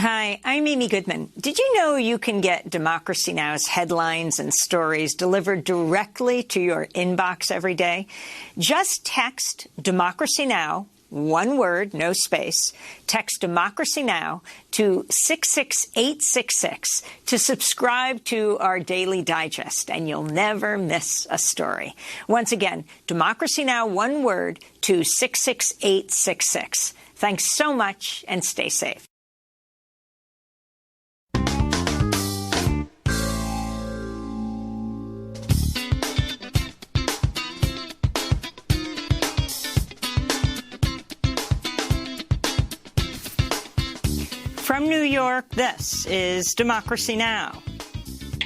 Hi, I'm Amy Goodman. Did you know you can get Democracy Now!'s headlines and stories delivered directly to your inbox every day? Just text Democracy Now!, one word, no space. Text Democracy Now! To 66866 to subscribe to our daily digest, and you'll never miss a story. Once again, Democracy Now!, one word, to 66866. Thanks so much, and stay safe. From New York, this is Democracy Now!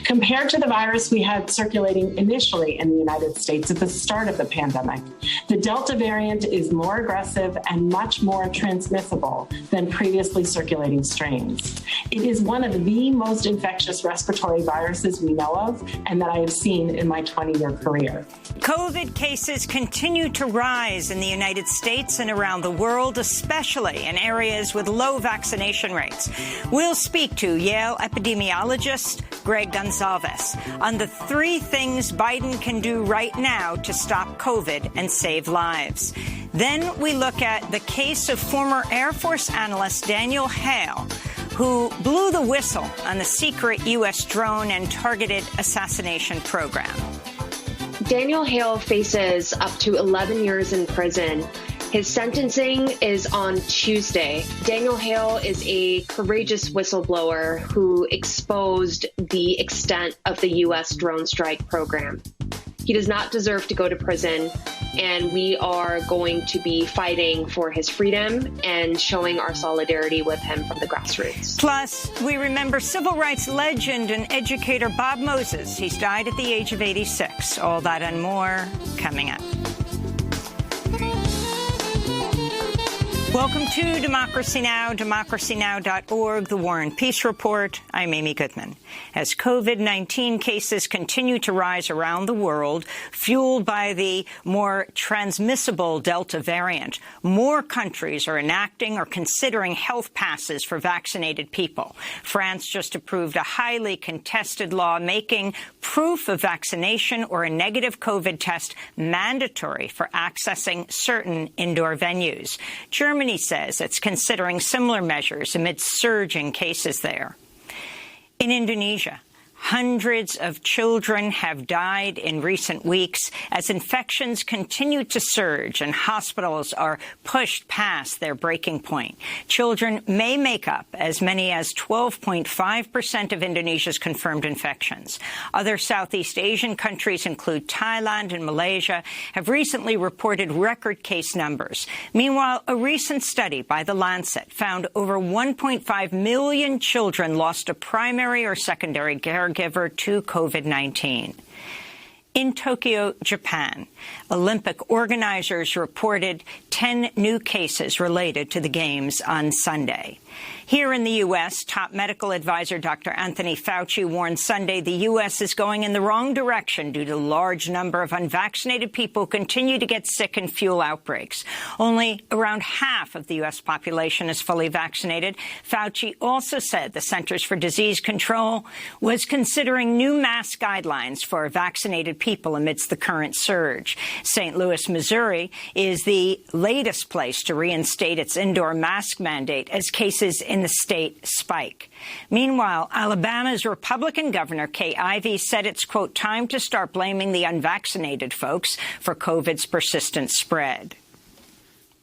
Compared to the virus we had circulating initially in the United States at the start of the pandemic, the Delta variant is more aggressive and much more transmissible than previously circulating strains. It is one of the most infectious respiratory viruses we know of and that I have seen in my 20-year career. COVID cases continue to rise in the United States and around the world, especially in areas with low vaccination rates. We'll speak to Yale epidemiologist Greg Gonzalez on the 3 things Biden can do right now to stop COVID and save lives. Then we look at the case of former Air Force analyst Daniel Hale, who blew the whistle on the secret U.S. drone and targeted assassination program. Daniel Hale faces up to 11 years in prison. His sentencing is on Tuesday. Daniel Hale is a courageous whistleblower who exposed the extent of the U.S. drone strike program. He does not deserve to go to prison, and we are going to be fighting for his freedom and showing our solidarity with him from the grassroots. Plus, we remember civil rights legend and educator Bob Moses. He's died at the age of 86. All that and more coming up. Welcome to Democracy Now!, democracynow.org, The War and Peace Report. I'm Amy Goodman. As COVID-19 cases continue to rise around the world, fueled by the more transmissible Delta variant, more countries are enacting or considering health passes for vaccinated people. France just approved a highly contested law making proof of vaccination or a negative COVID test mandatory for accessing certain indoor venues. Germany says it's considering similar measures amid surging cases there. In Indonesia, hundreds of children have died in recent weeks as infections continue to surge and hospitals are pushed past their breaking point. Children may make up as many as 12.5% of Indonesia's confirmed infections. Other Southeast Asian countries include Thailand and Malaysia have recently reported record case numbers. Meanwhile, a recent study by The Lancet found over 1.5 million children lost a primary or secondary caregiver to COVID-19. In Tokyo, Japan, Olympic organizers reported 10 new cases related to the Games on Sunday. Here in the U.S., top medical advisor Dr. Anthony Fauci warned Sunday the U.S. is going in the wrong direction due to the large number of unvaccinated people who continue to get sick and fuel outbreaks. Only around half of the U.S. population is fully vaccinated. Fauci also said the Centers for Disease Control was considering new mask guidelines for vaccinated people amidst the current surge. St. Louis, Missouri, is the latest place to reinstate its indoor mask mandate as cases in the state spike. Meanwhile, Alabama's Republican Governor Kay Ivey said it's, quote, time to start blaming the unvaccinated folks for COVID's persistent spread.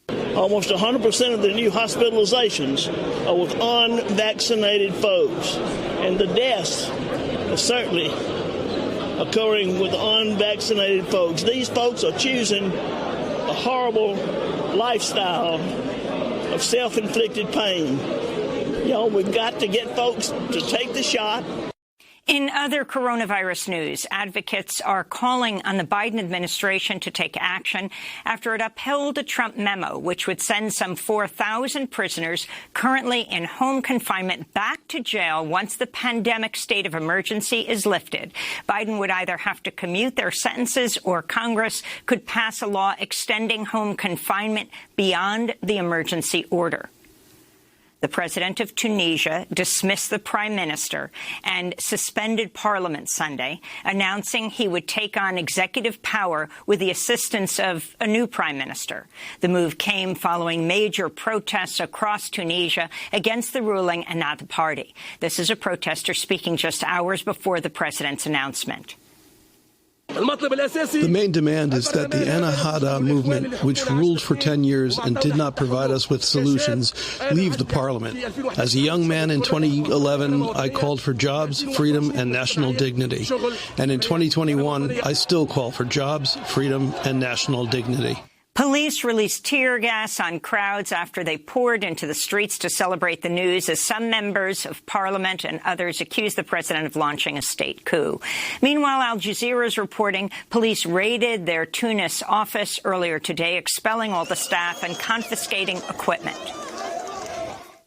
Almost 100% of the new hospitalizations are with unvaccinated folks, and the deaths are certainly occurring with unvaccinated folks. These folks are choosing a horrible lifestyle of self-inflicted pain. Y'all, we've got to get folks to take the shot. In other coronavirus news, advocates are calling on the Biden administration to take action after it upheld a Trump memo which would send some 4,000 prisoners currently in home confinement back to jail once the pandemic state of emergency is lifted. Biden would either have to commute their sentences or Congress could pass a law extending home confinement beyond the emergency order. The president of Tunisia dismissed the prime minister and suspended parliament Sunday, announcing he would take on executive power with the assistance of a new prime minister. The move came following major protests across Tunisia against the ruling Ennahda party. This is a protester speaking just hours before the president's announcement. The main demand is that the Ennahda movement, which ruled for 10 years and did not provide us with solutions, leave the parliament. As a young man in 2011, I called for jobs, freedom, and national dignity. And in 2021, I still call for jobs, freedom, and national dignity. Police released tear gas on crowds after they poured into the streets to celebrate the news as some members of parliament and others accused the president of launching a state coup. Meanwhile, Al Jazeera is reporting police raided their Tunis office earlier today, expelling all the staff and confiscating equipment.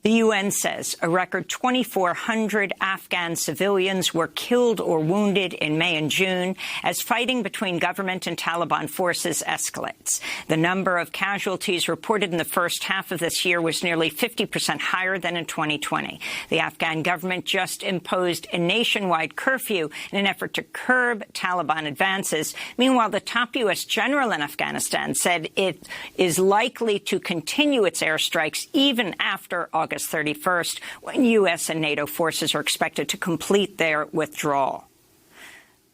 The UN says a record 2,400 Afghan civilians were killed or wounded in May and June as fighting between government and Taliban forces escalates. The number of casualties reported in the first half of this year was nearly 50% higher than in 2020. The Afghan government just imposed a nationwide curfew in an effort to curb Taliban advances. Meanwhile, the top U.S. general in Afghanistan said it is likely to continue its airstrikes even after August 31st, when U.S. and NATO forces are expected to complete their withdrawal.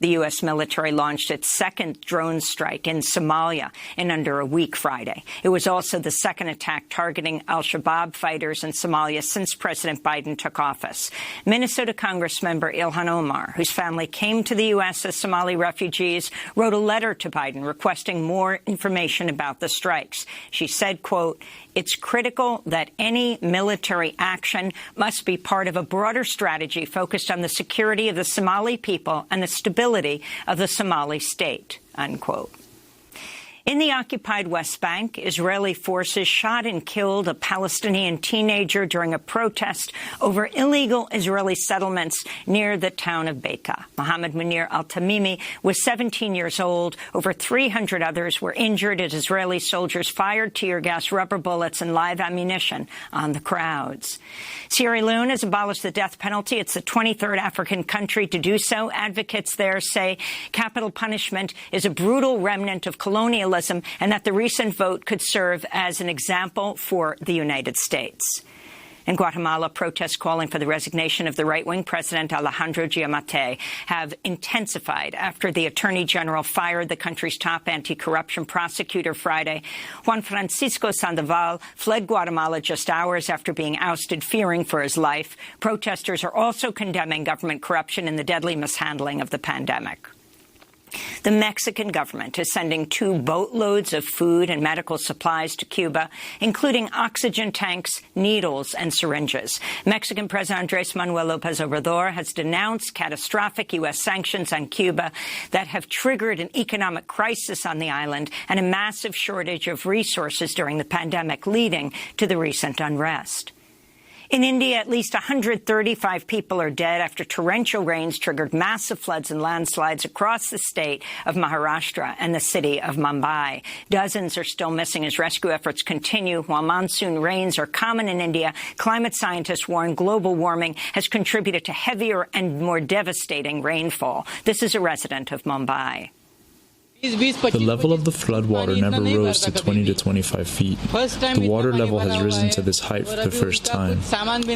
The U.S. military launched its second drone strike in Somalia in under a week Friday. It was also the second attack targeting al-Shabaab fighters in Somalia since President Biden took office. Minnesota Congressmember Ilhan Omar, whose family came to the U.S. as Somali refugees, wrote a letter to Biden requesting more information about the strikes. She said, quote, "It's critical that any military action must be part of a broader strategy focused on the security of the Somali people and the stability of the Somali state," unquote. In the occupied West Bank, Israeli forces shot and killed a Palestinian teenager during a protest over illegal Israeli settlements near the town of Beita. Mohammed Munir al-Tamimi was 17 years old. Over 300 others were injured as Israeli soldiers fired tear gas, rubber bullets, and live ammunition on the crowds. Sierra Leone has abolished the death penalty. It's the 23rd African country to do so. Advocates there say capital punishment is a brutal remnant of colonialism, and that the recent vote could serve as an example for the United States. In Guatemala, protests calling for the resignation of the right-wing president Alejandro Giammattei have intensified after the attorney general fired the country's top anti-corruption prosecutor Friday. Juan Francisco Sandoval fled Guatemala just hours after being ousted, fearing for his life. Protesters are also condemning government corruption in the deadly mishandling of the pandemic. The Mexican government is sending 2 boatloads of food and medical supplies to Cuba, including oxygen tanks, needles, and syringes. Mexican President Andrés Manuel López Obrador has denounced catastrophic U.S. sanctions on Cuba that have triggered an economic crisis on the island and a massive shortage of resources during the pandemic, leading to the recent unrest. In India, at least 135 people are dead after torrential rains triggered massive floods and landslides across the state of Maharashtra and the city of Mumbai. Dozens are still missing as rescue efforts continue. While monsoon rains are common in India, climate scientists warn global warming has contributed to heavier and more devastating rainfall. This is a resident of Mumbai. The level of the floodwater never rose to 20 to 25 feet. The water level has risen to this height for the first time.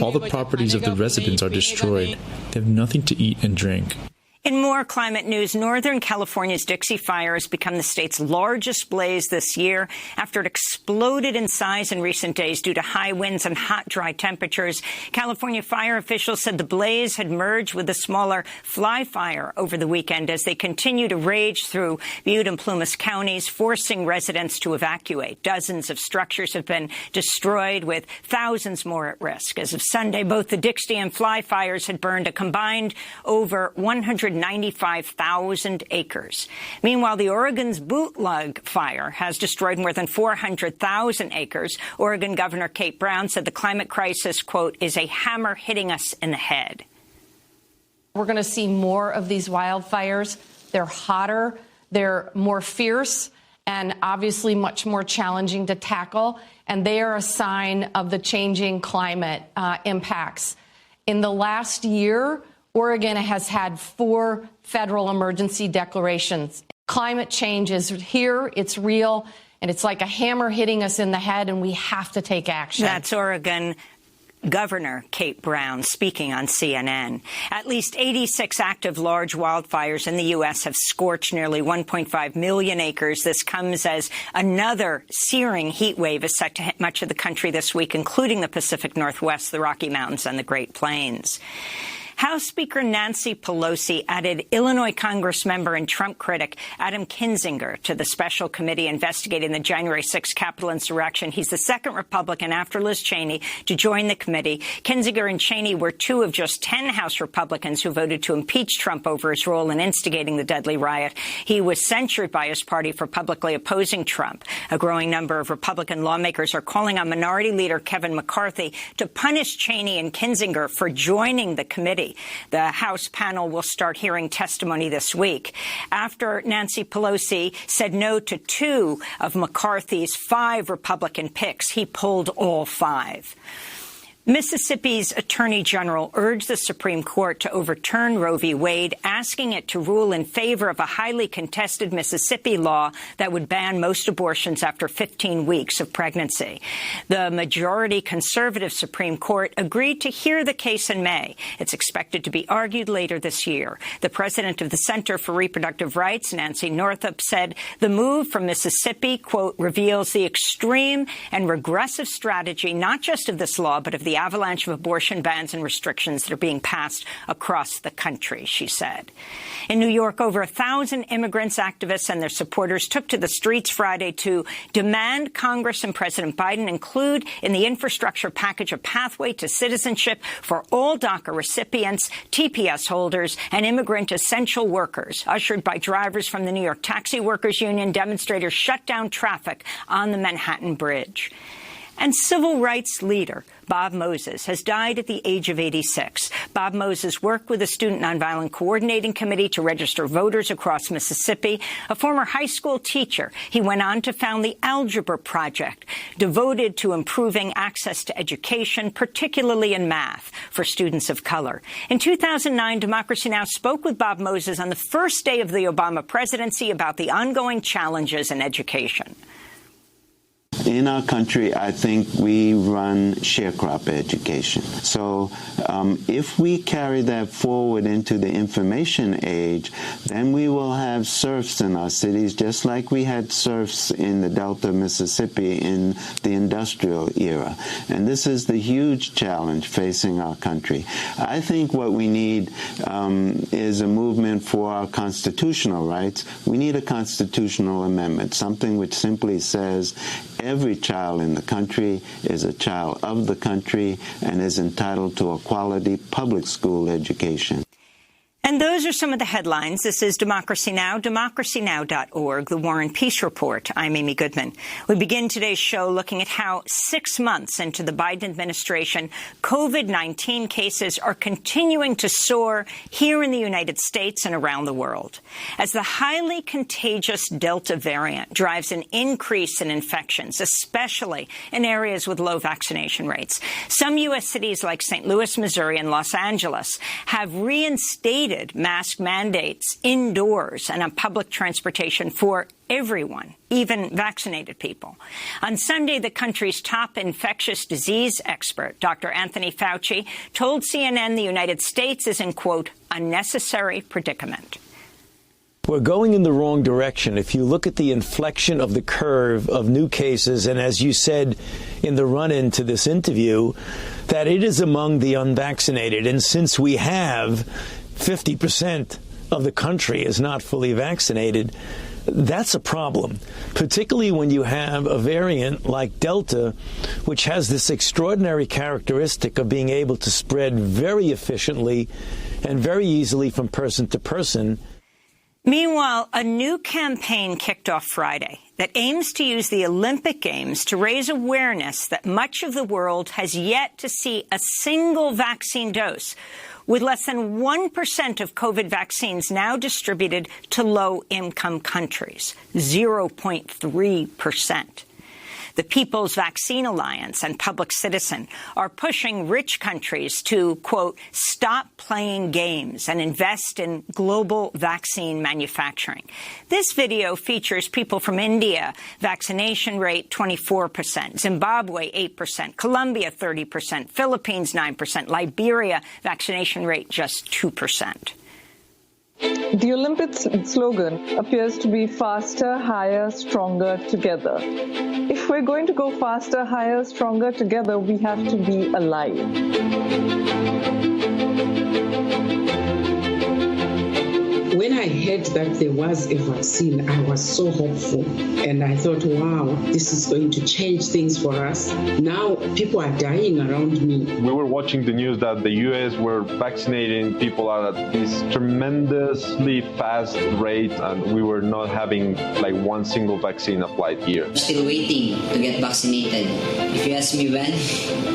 All the properties of the residents are destroyed. They have nothing to eat and drink. In more climate news, Northern California's Dixie Fire has become the state's largest blaze this year after it exploded in size in recent days due to high winds and hot, dry temperatures. California fire officials said the blaze had merged with a smaller fly fire over the weekend as they continue to rage through Butte and Plumas counties, forcing residents to evacuate. Dozens of structures have been destroyed, with thousands more at risk. As of Sunday, both the Dixie and Fly fires had burned a combined over 195,000 acres. Meanwhile, the Oregon's Bootleg fire has destroyed more than 400,000 acres. Oregon Governor Kate Brown said the climate crisis, quote, is a hammer hitting us in the head. We're going to see more of these wildfires. They're hotter, they're more fierce, and obviously much more challenging to tackle, and they are a sign of the changing climate impacts. In the last year, Oregon has had 4 federal emergency declarations. Climate change is here, it's real, and it's like a hammer hitting us in the head, and we have to take action. That's Oregon Governor Kate Brown speaking on CNN. At least 86 active large wildfires in the U.S. have scorched nearly 1.5 million acres. This comes as another searing heat wave is set to hit much of the country this week, including the Pacific Northwest, the Rocky Mountains, and the Great Plains. House Speaker Nancy Pelosi added Illinois Congress member and Trump critic Adam Kinzinger to the special committee investigating the January 6th Capitol insurrection. He's the second Republican after Liz Cheney to join the committee. Kinzinger and Cheney were 2 of just 10 House Republicans who voted to impeach Trump over his role in instigating the deadly riot. He was censured by his party for publicly opposing Trump. A growing number of Republican lawmakers are calling on Minority Leader Kevin McCarthy to punish Cheney and Kinzinger for joining the committee. The House panel will start hearing testimony this week. After Nancy Pelosi said no to 2 of McCarthy's 5 Republican picks, he pulled all 5. Mississippi's Attorney General urged the Supreme Court to overturn Roe v. Wade, asking it to rule in favor of a highly contested Mississippi law that would ban most abortions after 15 weeks of pregnancy. The majority conservative Supreme Court agreed to hear the case in May. It's expected to be argued later this year. The president of the Center for Reproductive Rights, Nancy Northup, said the move from Mississippi, quote, reveals the extreme and regressive strategy not just of this law, but of the avalanche of abortion bans and restrictions that are being passed across the country, she said. In New York, over 1,000 immigrants, activists, and their supporters took to the streets Friday to demand Congress and President Biden include in the infrastructure package a pathway to citizenship for all DACA recipients, TPS holders, and immigrant essential workers. Ushered by drivers from the New York Taxi Workers Union, demonstrators shut down traffic on the Manhattan Bridge. And civil rights leader Bob Moses has died at the age of 86. Bob Moses worked with the Student Nonviolent Coordinating Committee to register voters across Mississippi. A former high school teacher, he went on to found the Algebra Project, devoted to improving access to education, particularly in math, for students of color. In 2009, Democracy Now! Spoke with Bob Moses on the first day of the Obama presidency about the ongoing challenges in education. In our country, I think we run sharecropper education. So if we carry that forward into the information age, then we will have serfs in our cities, just like we had serfs in the Delta of Mississippi in the industrial era. And this is the huge challenge facing our country. I think what we need is a movement for our constitutional rights. We need a constitutional amendment, something which simply says every child in the country is a child of the country and is entitled to a quality public school education. And those are some of the headlines. This is Democracy Now!, democracynow.org, the War and Peace Report. I'm Amy Goodman. We begin today's show looking at how 6 months into the Biden administration, COVID-19 cases are continuing to soar here in the United States and around the world. As the highly contagious Delta variant drives an increase in infections, especially in areas with low vaccination rates, some U.S. cities like St. Louis, Missouri, and Los Angeles have reinstated mask mandates indoors and on public transportation for everyone, even vaccinated people. On Sunday, the country's top infectious disease expert, Dr. Anthony Fauci, told CNN the United States is in, quote, unnecessary predicament. We're going in the wrong direction. If you look at the inflection of the curve of new cases, and as you said in the run-in to this interview, that it is among the unvaccinated. And since we have 50% of the country is not fully vaccinated, that's a problem, particularly when you have a variant like Delta, which has this extraordinary characteristic of being able to spread very efficiently and very easily from person to person. Meanwhile, a new campaign kicked off Friday. that aims to use the Olympic Games to raise awareness that much of the world has yet to see a single vaccine dose, with less than 1% of COVID vaccines now distributed to low-income countries, 0.3%. The People's Vaccine Alliance and Public Citizen are pushing rich countries to, quote, stop playing games and invest in global vaccine manufacturing. This video features people from India, vaccination rate 24%, Zimbabwe 8%, Colombia 30%, Philippines 9%, Liberia vaccination rate just 2%. The Olympics slogan appears to be faster, higher, stronger, together. If we're going to go faster, higher, stronger, together, we have to be alive. When I heard that there was a vaccine, I was so hopeful. And I thought, wow, this is going to change things for us. Now people are dying around me. We were watching the news that the U.S. were vaccinating people at this tremendously fast rate, and we were not having like one single vaccine applied here. Still waiting to get vaccinated. If you ask me when,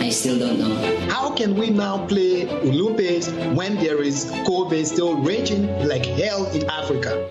I still don't know. How can we now play Olympics when there is COVID still raging like hell in Africa?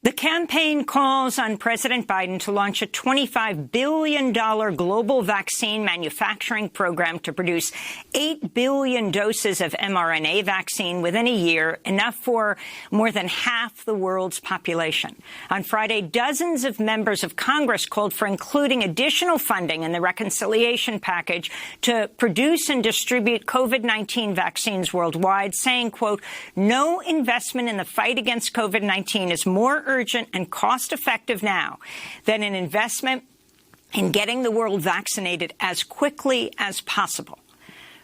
The campaign calls on President Biden to launch a $25 billion global vaccine manufacturing program to produce 8 billion doses of mRNA vaccine within a year, enough for more than half the world's population. On Friday, dozens of members of Congress called for including additional funding in the reconciliation package to produce and distribute COVID-19 vaccines worldwide, saying, quote, no investment in the fight against COVID-19 is more urgent and cost-effective now than an investment in getting the world vaccinated as quickly as possible.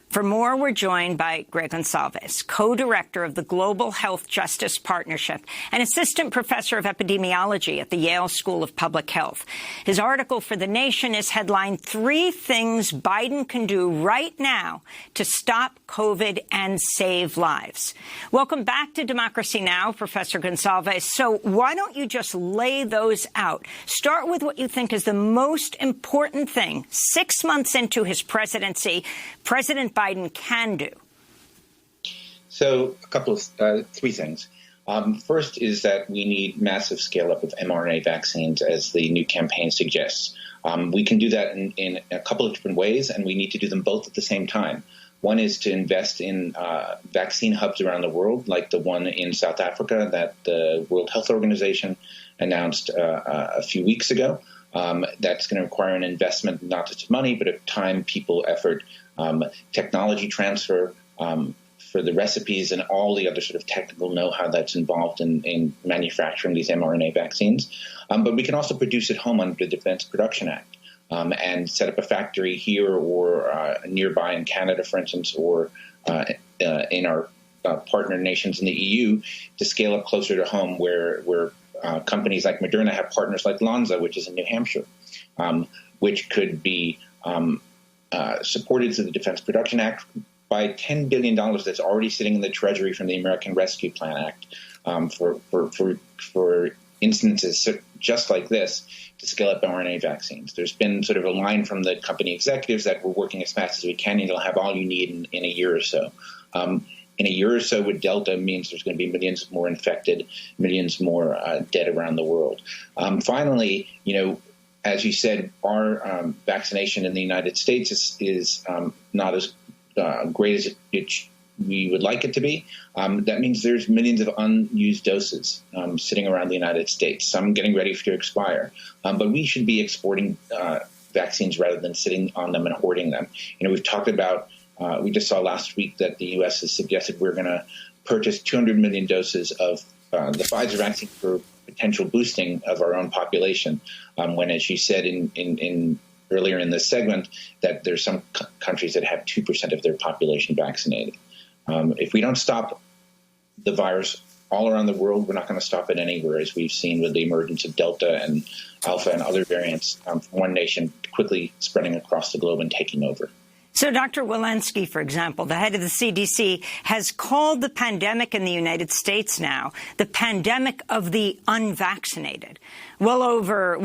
For more, we're joined by Greg Gonsalves, co-director of the Global Health Justice Partnership and assistant professor of epidemiology at the Yale School of Public Health. His article for The Nation is headlined, 3 Things Biden Can Do Right Now to Stop COVID and Save Lives. Welcome back to Democracy Now!, Professor Gonsalves. So why don't you just lay those out? Start with what you think is the most important thing 6 months into his presidency, President Biden can do. So a couple of 3 things. First is that we need massive scale up of mRNA vaccines, as the new campaign suggests. We can do that in a couple of different ways, and we need to do them both at the same time. One is to invest in vaccine hubs around the world, like the one in South Africa that the World Health Organization announced a few weeks ago. That's going to require an investment, not just of money, but of time, people, effort, technology transfer for the recipes and all the other sort of technical know-how that's involved in manufacturing these mRNA vaccines. But we can also produce at home under the Defense Production Act and set up a factory here or nearby in Canada, for instance, or in our partner nations in the EU to scale up closer to home where companies like Moderna have partners like Lonza, which is in New Hampshire, which could be supported through the Defense Production Act by $10 billion that's already sitting in the Treasury from the American Rescue Plan Act for instances just like this to scale up mRNA vaccines. There's been sort of a line from the company executives that we're working as fast as we can and you'll have all you need in a year or so. In a year or so with Delta means there's going to be millions more infected, millions more dead around the world. Finally, as you said, our vaccination in the United States is not as great as we would like it to be. That means there's millions of unused doses sitting around the United States, some getting ready to expire. But we should be exporting vaccines rather than sitting on them and hoarding them. We've talked about, we just saw last week that the U.S. has suggested we're going to purchase 200 million doses of the Pfizer vaccine for potential boosting of our own population, when, as you said in earlier in this segment, that there's some countries that have 2% of their population vaccinated. If we don't stop the virus all around the world, we're not going to stop it anywhere, as we've seen with the emergence of Delta and Alpha and other variants from one nation quickly spreading across the globe and taking over. So Dr. Walensky, for example, the head of the CDC, has called the pandemic in the United States now the pandemic of the unvaccinated. Well over,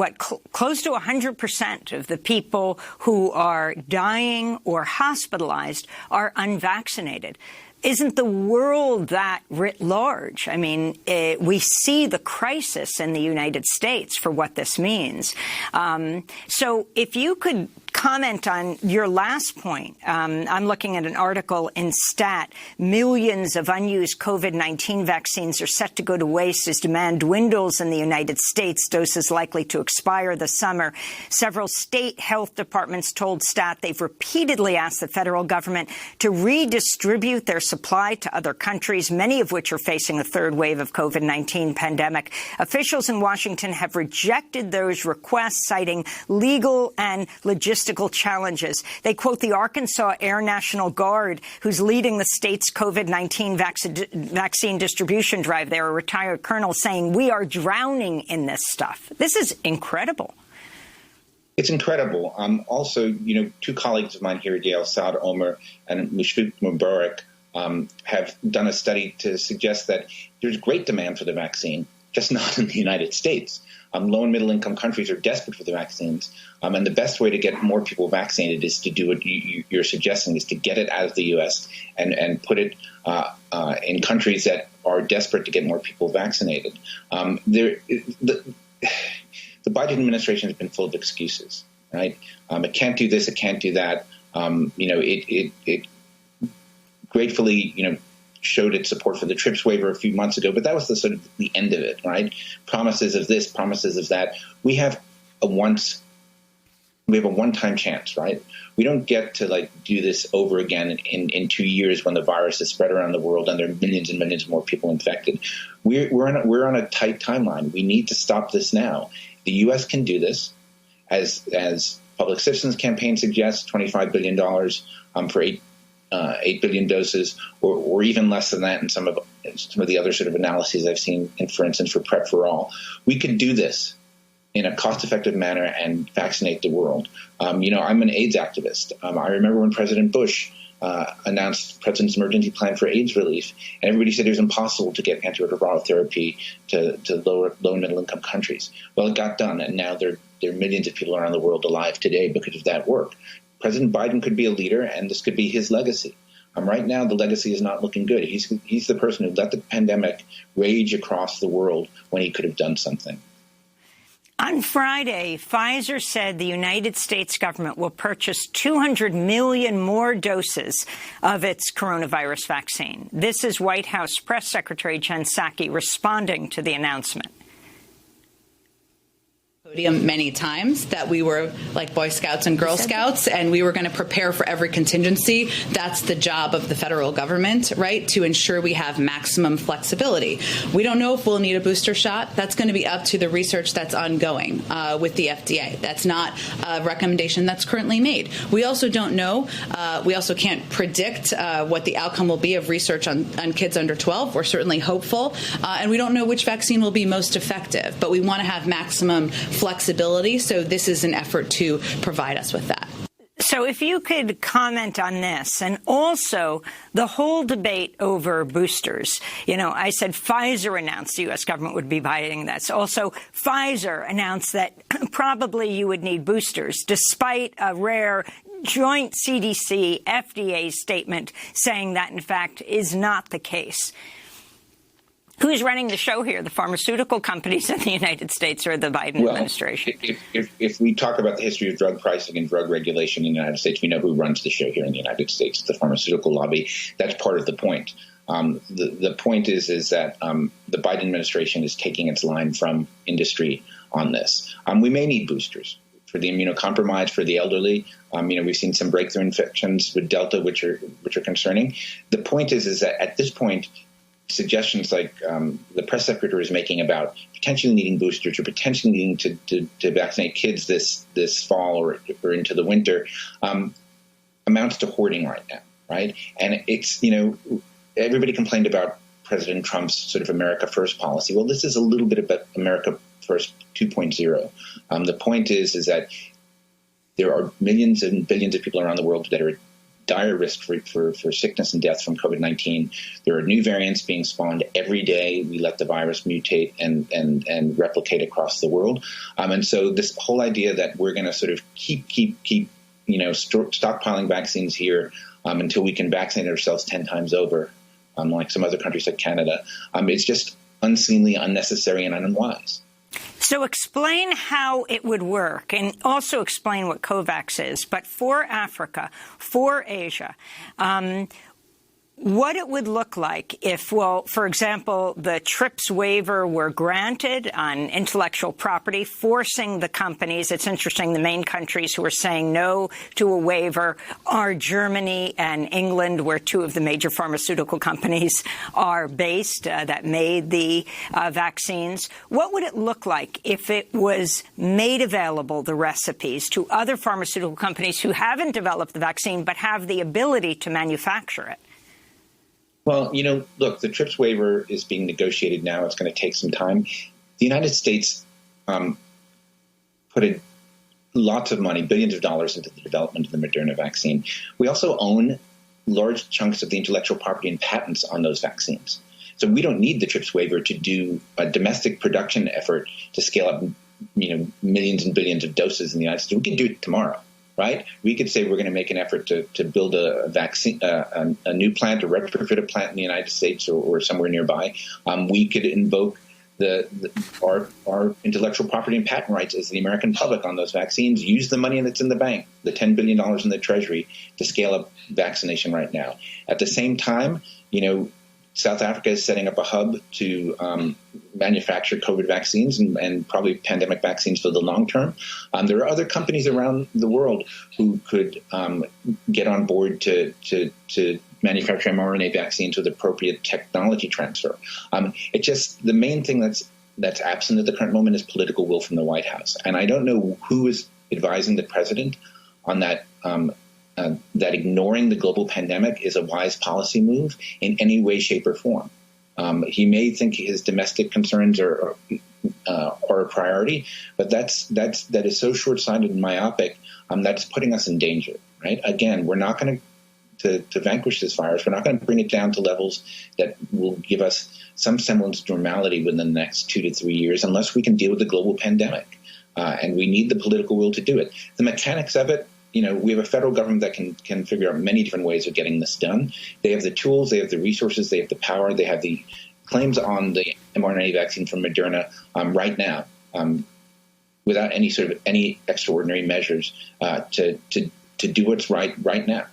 close to 100% of the people who are dying or hospitalized are unvaccinated. Isn't the world that writ large? I mean, we see the crisis in the United States for what this means. So if you could comment on your last point. I'm looking at an article in Stat. Millions of unused COVID-19 vaccines are set to go to waste as demand dwindles in the United States. Doses likely to expire this summer. Several state health departments told Stat they've repeatedly asked the federal government to redistribute their supply to other countries, many of which are facing a third wave of COVID-19 pandemic. Officials in Washington have rejected those requests, citing legal and logistical challenges. They quote the Arkansas Air National Guard, who's leading the state's COVID-19 vaccine distribution drive. They're a retired colonel saying, "We are drowning in this stuff." This is incredible. It's incredible. Also, two colleagues of mine here at Yale, Saad Omer and Mushfiq Mubarak, have done a study to suggest that there's great demand for the vaccine, just not in the United States. Low and middle income countries are desperate for the vaccines. And the best way to get more people vaccinated is to do what you're suggesting, is to get it out of the U.S. and put it in countries that are desperate to get more people vaccinated. The Biden administration has been full of excuses, right? It can't do this, it can't do that. It gratefully, showed its support for the TRIPS waiver a few months ago, but that was the sort of the end of it, right? Promises of this, promises of that. We have a one-time chance, right? We don't get to do this over again in 2 years when the virus is spread around the world and there are millions and millions more people infected. We're on a tight timeline. We need to stop this now. The U.S. can do this, as Public Citizens Campaign suggests, $25 billion for 8 billion doses, or even less than that in some of the other sort of analyses I've seen, for instance, for PrEP for All. We could do this in a cost-effective manner and vaccinate the world. I'm an AIDS activist. I remember when President Bush announced the President's emergency plan for AIDS relief, and everybody said it was impossible to get antiretroviral therapy to low and middle-income countries. Well, it got done, and now there are millions of people around the world alive today because of that work. President Biden could be a leader, and this could be his legacy. Right now, the legacy is not looking good. He's the person who let the pandemic rage across the world when he could have done something. On Friday, Pfizer said the United States government will purchase 200 million more doses of its coronavirus vaccine. This is White House Press Secretary Jen Psaki responding to the announcement. Many times that we were like Boy Scouts and Girl Scouts, and we were going to prepare for every contingency. That's the job of the federal government, right, to ensure we have maximum flexibility. We don't know if we'll need a booster shot. That's going to be up to the research that's ongoing with the FDA. That's not a recommendation that's currently made. We also don't know. We also can't predict what the outcome will be of research on kids under 12. We're certainly hopeful. And we don't know which vaccine will be most effective. But we want to have maximum flexibility, so this is an effort to provide us with that. So if you could comment on this, and also the whole debate over boosters. I said Pfizer announced the U.S. government would be buying this. Also, Pfizer announced that probably you would need boosters, despite a rare joint CDC-FDA statement saying that, in fact, is not the case. Who's running the show here, the pharmaceutical companies in the United States or the Biden administration? If we talk about the history of drug pricing and drug regulation in the United States, we know who runs the show here in the United States, the pharmaceutical lobby. That's part of the point. The point is that the Biden administration is taking its line from industry on this. We may need boosters for the immunocompromised, for the elderly. We've seen some breakthrough infections with Delta, which are concerning. The point is that at this point, suggestions like the press secretary is making about potentially needing boosters or potentially needing to vaccinate kids this fall or into the winter amounts to hoarding right now, right? And it's, everybody complained about President Trump's sort of America First policy. Well, this is a little bit about America First 2.0. The point is that there are millions and billions of people around the world that are dire risk for sickness and death from COVID-19. There are new variants being spawned every day. We let the virus mutate and replicate across the world. And so this whole idea that we're going to sort of keep stockpiling vaccines here until we can vaccinate ourselves 10 times over, like some other countries like Canada, it's just unseemly, unnecessary, and unwise. So explain how it would work, and also explain what COVAX is. But for Africa, for Asia, what it would look like if, well, for example, the TRIPS waiver were granted on intellectual property, forcing the companies. It's interesting, the main countries who are saying no to a waiver are Germany and England, where two of the major pharmaceutical companies are based that made the vaccines. What would it look like if it was made available, the recipes, to other pharmaceutical companies who haven't developed the vaccine but have the ability to manufacture it? Well, look, the TRIPS waiver is being negotiated now. It's going to take some time. The United States put in lots of money, billions of dollars, into the development of the Moderna vaccine. We also own large chunks of the intellectual property and patents on those vaccines. So we don't need the TRIPS waiver to do a domestic production effort to scale up, millions and billions of doses in the United States. We can do it tomorrow. Right? We could say we're going to make an effort to build a vaccine, a new plant, a retrofit a plant in the United States or somewhere nearby. We could invoke our intellectual property and patent rights as the American public on those vaccines, use the money that's in the bank, the $10 billion in the Treasury, to scale up vaccination right now. At the same time, South Africa is setting up a hub to manufacture COVID vaccines and probably pandemic vaccines for the long term. There are other companies around the world who could get on board to manufacture mRNA vaccines with appropriate technology transfer. The main thing that's absent at the current moment is political will from the White House. And I don't know who is advising the president on that. That ignoring the global pandemic is a wise policy move in any way, shape, or form. He may think his domestic concerns are a priority, but that is so short-sighted and myopic that's putting us in danger. Right? Again, we're not going to vanquish this virus. We're not going to bring it down to levels that will give us some semblance of normality within the next 2 to 3 years, unless we can deal with the global pandemic. And we need the political will to do it. The mechanics of it. We have a federal government that can figure out many different ways of getting this done. They have the tools, they have the resources, they have the power, they have the claims on the mRNA vaccine from Moderna right now, without any extraordinary measures to do what's right now.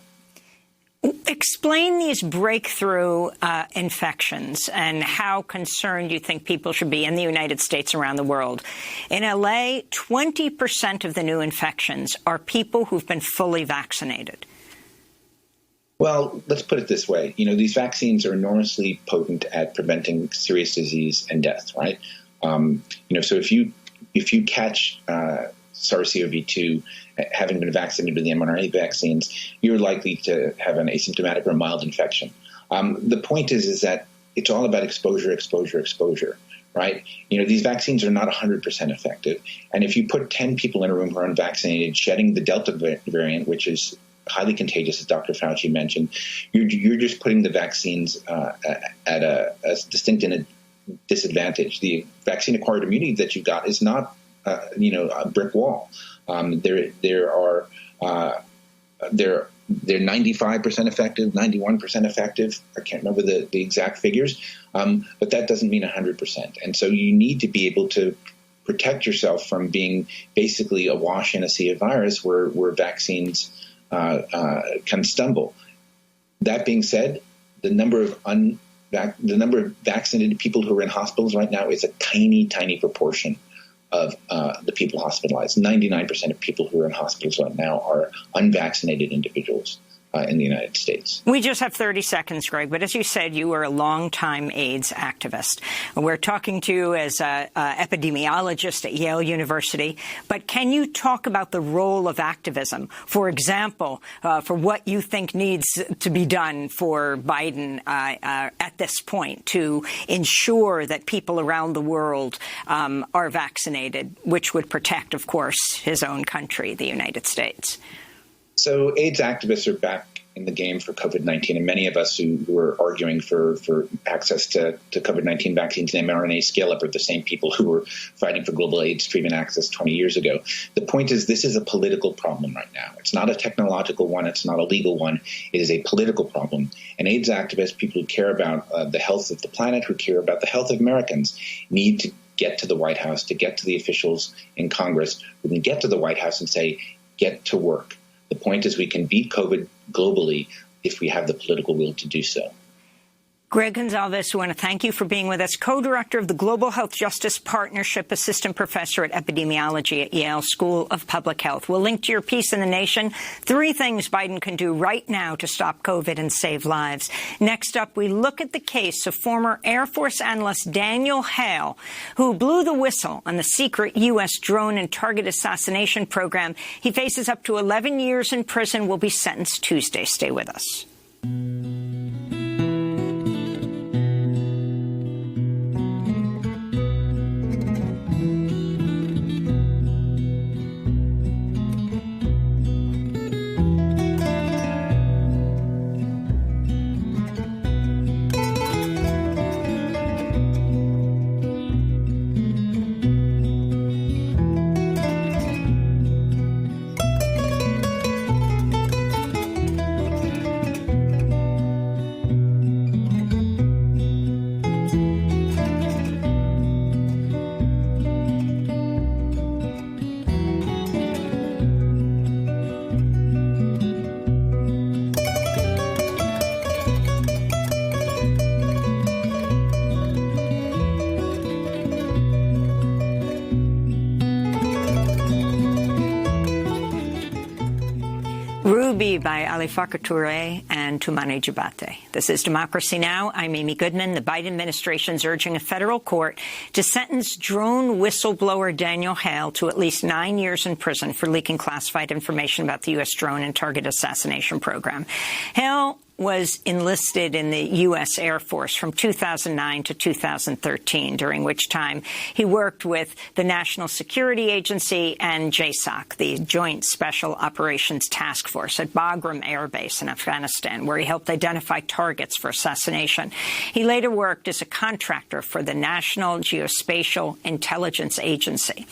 Explain these breakthrough infections and how concerned you think people should be in the United States, around the world. In LA, 20% of the new infections are people who've been fully vaccinated. Well, let's put it this way. These vaccines are enormously potent at preventing serious disease and death, right? So if you catch SARS-CoV-2, having been vaccinated with the mRNA vaccines, you're likely to have an asymptomatic or mild infection. The point is that it's all about exposure, right? These vaccines are not 100% effective. And if you put 10 people in a room who are unvaccinated, shedding the Delta variant, which is highly contagious, as Dr. Fauci mentioned, you're just putting the vaccines at a distinct disadvantage. The vaccine-acquired immunity that you got is not a brick wall. They're 95% effective, 91% effective. I can't remember the exact figures, but that doesn't mean 100%. And so you need to be able to protect yourself from being basically awash in a sea of virus where vaccines can stumble. That being said, the number of vaccinated people who are in hospitals right now is a tiny, tiny proportion of the people hospitalized. 99% of people who are in hospitals right now are unvaccinated individuals in the United States. We just have 30 seconds, Greg, but as you said, you were a longtime AIDS activist. We're talking to you as an epidemiologist at Yale University, but can you talk about the role of activism, for example, for what you think needs to be done for Biden at this point to ensure that people around the world are vaccinated, which would protect, of course, his own country, the United States? So AIDS activists are back in the game for COVID-19, and many of us who were arguing for access to COVID-19 vaccines and mRNA scale-up are the same people who were fighting for global AIDS treatment access 20 years ago. The point is, this is a political problem right now. It's not a technological one. It's not a legal one. It is a political problem. And AIDS activists, people who care about the health of the planet, who care about the health of Americans, need to get to the White House, to get to the officials in Congress who can get to the White House and say, get to work. The point is, we can beat COVID globally if we have the political will to do so. Greg Gonzalez, we want to thank you for being with us, co-director of the Global Health Justice Partnership, assistant professor at epidemiology at Yale School of Public Health. We'll link to your piece in The Nation, 3 things Biden can do right now to stop COVID and save lives. Next up, we look at the case of former Air Force analyst Daniel Hale, who blew the whistle on the secret U.S. drone and target assassination program. He faces up to 11 years in prison, will be sentenced Tuesday. Stay with us. Ruby by Ali Fakr Touré and Toumani Jabate. This is Democracy Now! I'm Amy Goodman. The Biden administration is urging a federal court to sentence drone whistleblower Daniel Hale to at least 9 years in prison for leaking classified information about the U.S. drone and target assassination program. Hale was enlisted in the U.S. Air Force from 2009 to 2013, during which time he worked with the National Security Agency and JSOC, the Joint Special Operations Task Force at Bagram Air Base in Afghanistan, where he helped identify targets for assassination. He later worked as a contractor for the National Geospatial Intelligence Agency.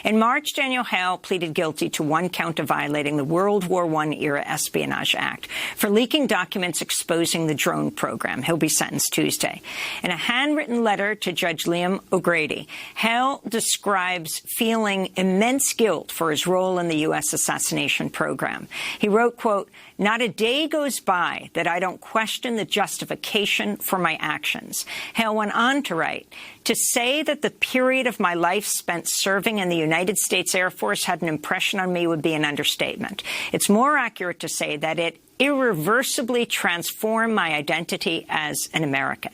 In March, Daniel Hale pleaded guilty to 1 count of violating the World War I-era Espionage Act for leaking documents exposing the drone program. He'll be sentenced Tuesday. In a handwritten letter to Judge Liam O'Grady, Hale describes feeling immense guilt for his role in the U.S. assassination program. He wrote, quote, "Not a day goes by that I don't question the justification for my actions." Hale went on to write, "To say that the period of my life spent serving in the United States Air Force had an impression on me would be an understatement. It's more accurate to say that it irreversibly transformed my identity as an American."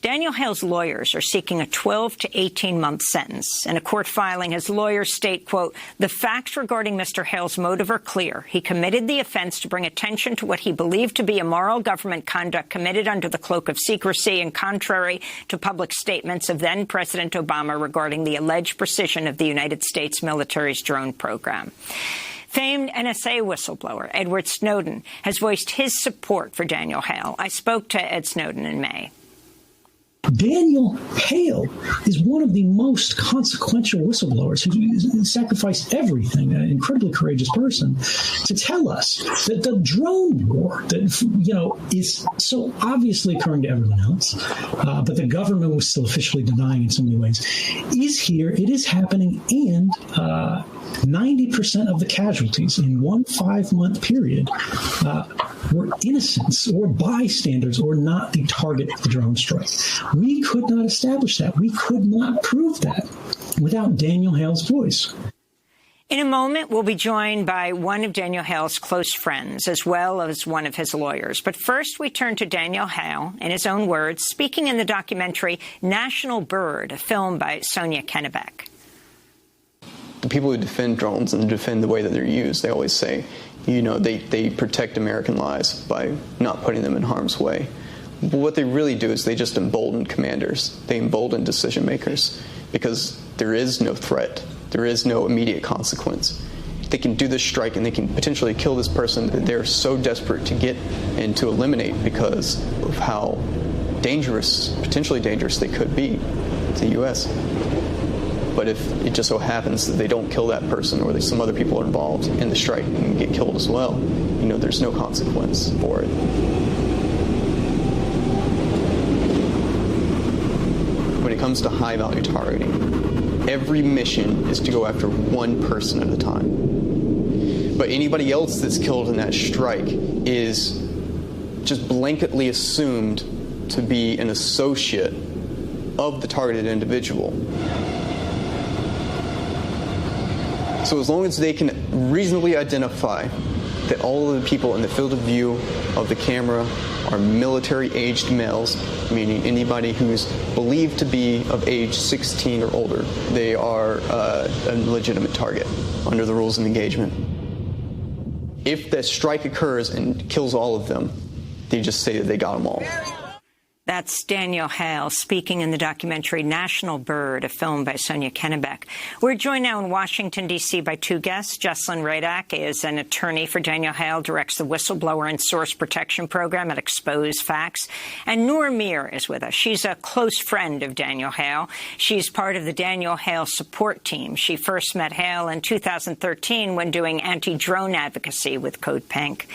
Daniel Hale's lawyers are seeking a 12 to 18-month sentence. In a court filing, his lawyers state, quote, "The facts regarding Mr. Hale's motive are clear. He committed the offense to bring attention to what he believed to be immoral government conduct committed under the cloak of secrecy and contrary to public statements of then-President Obama regarding the alleged precision of the United States military's drone program." Famed NSA whistleblower Edward Snowden has voiced his support for Daniel Hale. I spoke to Ed Snowden in May. Daniel Hale is one of the most consequential whistleblowers who sacrificed everything, an incredibly courageous person, to tell us that the drone war that, is so obviously occurring to everyone else, but the government was still officially denying in so many ways, is here, it is happening, and 90% of the casualties in one 5-month period were innocents or bystanders or not the target of the drone strike. We could not establish that. We could not prove that without Daniel Hale's voice. In a moment, we'll be joined by one of Daniel Hale's close friends, as well as one of his lawyers. But first, we turn to Daniel Hale, in his own words, speaking in the documentary National Bird, a film by Sonia Kennebec. The people who defend drones and defend the way that they're used, they always say, they protect American lives by not putting them in harm's way. But what they really do is they just embolden commanders. They embolden decision makers because there is no threat. There is no immediate consequence. can do this strike and they can potentially kill this person that they're so desperate to get and to eliminate because of how dangerous, potentially dangerous they could be to the U.S. But if it just so happens that they don't kill that person or that some other people are involved in the strike and get killed as well, there's no consequence for it. When it comes to high-value targeting, every mission is to go after one person at a time. But anybody else that's killed in that strike is just blanketly assumed to be an associate of the targeted individual. So as long as they can reasonably identify that all of the people in the field of view of the camera are military-aged males, meaning anybody who's believed to be of age 16 or older, they are a legitimate target under the rules of engagement. If that strike occurs and kills all of them, they just say that they got them all. That's Daniel Hale speaking in the documentary National Bird, a film by Sonia Kennebec. We're joined now in Washington, D.C. by two guests. Jessalyn Radak is an attorney for Daniel Hale, directs the Whistleblower and Source Protection Program at Expose Facts. And Noor Mir is with us. She's a close friend of Daniel Hale. She's part of the Daniel Hale support team. She first met Hale in 2013 when doing anti-drone advocacy with Code Pink.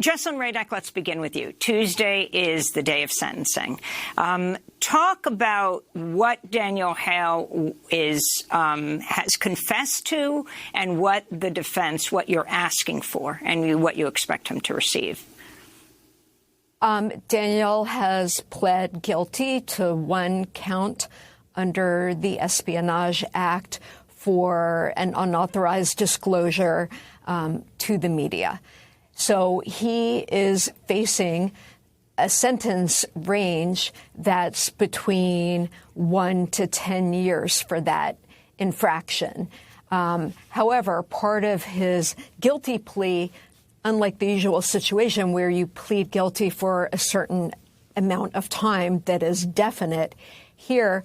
Jessalyn Radak, let's begin with you. Tuesday is the day of sentencing. Talk about what Daniel Hale has confessed to and what the defense, what you're asking for and what you expect him to receive. Daniel has pled guilty to one count under the Espionage Act for an unauthorized disclosure to the media. So he is facing a sentence range that's between 1 to 10 years for that infraction. However, part of his guilty plea, unlike the usual situation where you plead guilty for a certain amount of time that is definite, here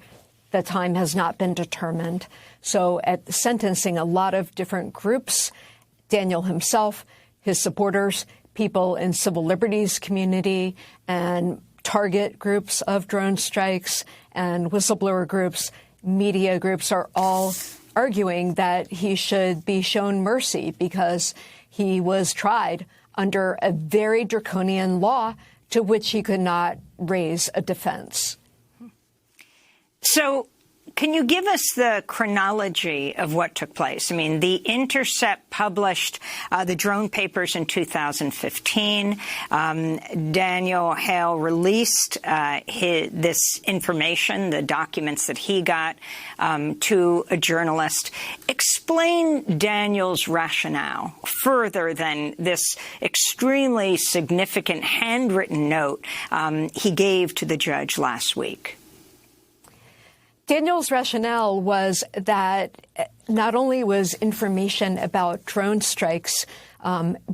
the time has not been determined. So at the sentencing, a lot of different groups, Daniel himself, his supporters, people in civil liberties community, and target groups of drone strikes and whistleblower groups, media groups are all arguing that he should be shown mercy because he was tried under a very draconian law to which he could not raise a defense. So can you give us the chronology of what took place? I mean, The Intercept published the drone papers in 2015. Daniel Hale released this information, the documents that he got, to a journalist. Explain Daniel's rationale further than this extremely significant handwritten note he gave to the judge last week. Daniel's rationale was that not only was information about drone strikes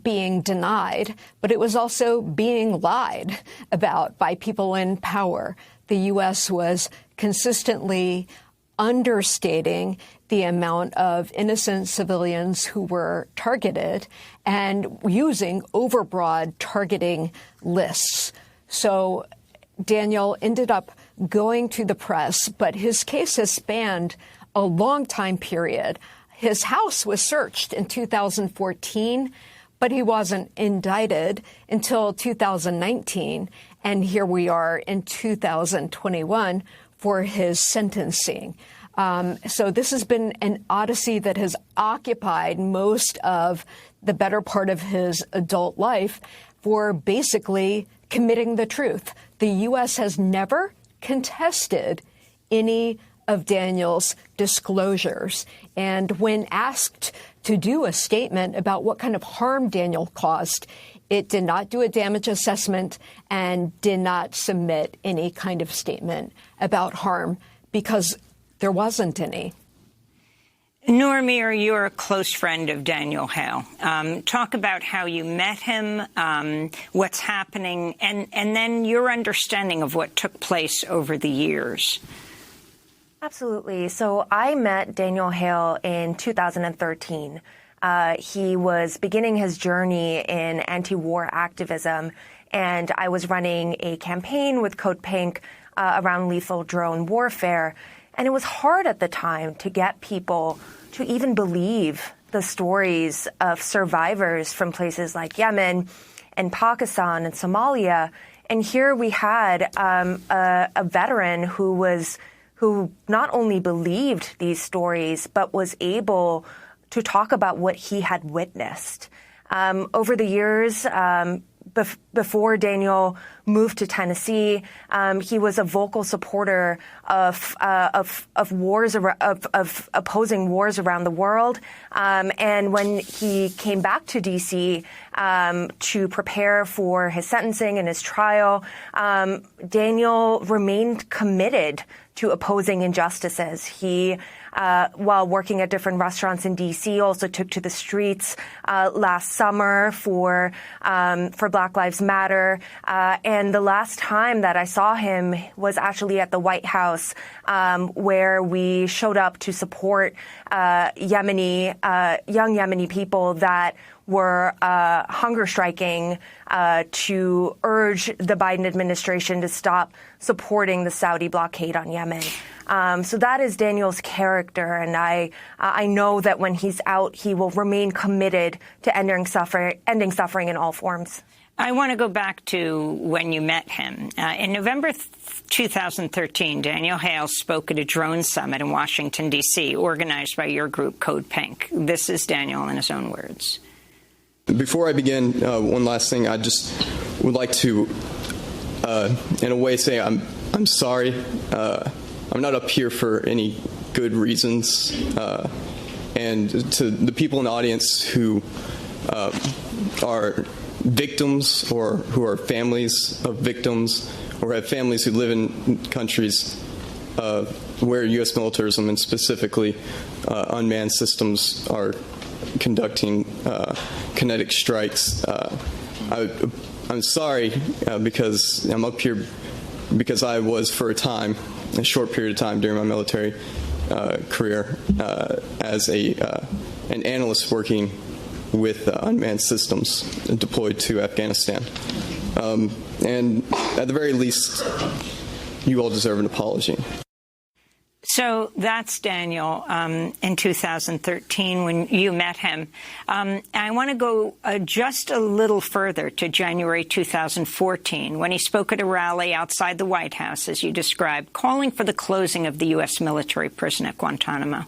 being denied, but it was also being lied about by people in power. The U.S. was consistently understating the amount of innocent civilians who were targeted and using overbroad targeting lists. So Daniel ended up going to the press, but his case has spanned a long time period. His house was searched in 2014, but he wasn't indicted until 2019. And here we are in 2021 for his sentencing. So this has been an odyssey that has occupied most of the better part of his adult life for basically committing the truth. The U.S. has never contested any of Daniel's disclosures. And when asked to do a statement about what kind of harm Daniel caused, it did not do a damage assessment and did not submit any kind of statement about harm because there wasn't any. Noor Mir, you're a close friend of Daniel Hale. Talk about how you met him, what's happening, and then your understanding of what took place over the years. Absolutely. So I met Daniel Hale in 2013. He was beginning his journey in anti-war activism, and I was running a campaign with Code Pink around lethal drone warfare. And it was hard at the time to get people to even believe the stories of survivors from places like Yemen and Pakistan and Somalia. And here we had a veteran who not only believed these stories, but was able to talk about what he had witnessed. Over the years, before Daniel moved to Tennessee, he was a vocal supporter of wars, of opposing wars around the world. And when he came back to D.C. To prepare for his sentencing and his trial, Daniel remained committed to opposing injustices. He, while working at different restaurants in D.C., also took to the streets last summer for Black Lives Matter. And the last time that I saw him was actually at the White House, where we showed up to support young Yemeni people that were hunger striking to urge the Biden administration to stop supporting the Saudi blockade on Yemen. So that is Daniel's character, and I know that when he's out, he will remain committed to ending suffering in all forms. I want to go back to when you met him. In November 2013, Daniel Hale spoke at a drone summit in Washington, D.C., organized by your group, Code Pink. This is Daniel in his own words. Before I begin, one last thing. I just would like to, in a way, say I'm sorry. I'm not up here for any good reasons. And to the people in the audience who are victims or who are families of victims or have families who live in countries where U.S. militarism and specifically unmanned systems are conducting kinetic strikes. I'm sorry because I'm up here because I was for a short period of time during my military career as an analyst working with unmanned systems deployed to Afghanistan. And at the very least, you all deserve an apology. So that's Daniel in 2013 when you met him. I want to go just a little further to January 2014 when he spoke at a rally outside the White House, as you described, calling for the closing of the U.S. military prison at Guantanamo.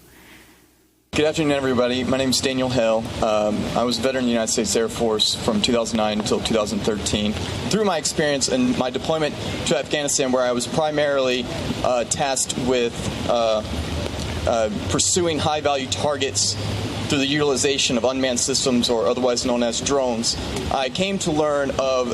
Good afternoon, everybody. My name is Daniel Hale. I was a veteran in the United States Air Force from 2009 until 2013. Through my experience and my deployment to Afghanistan, where I was primarily tasked with pursuing high-value targets through the utilization of unmanned systems, or otherwise known as drones, I came to learn of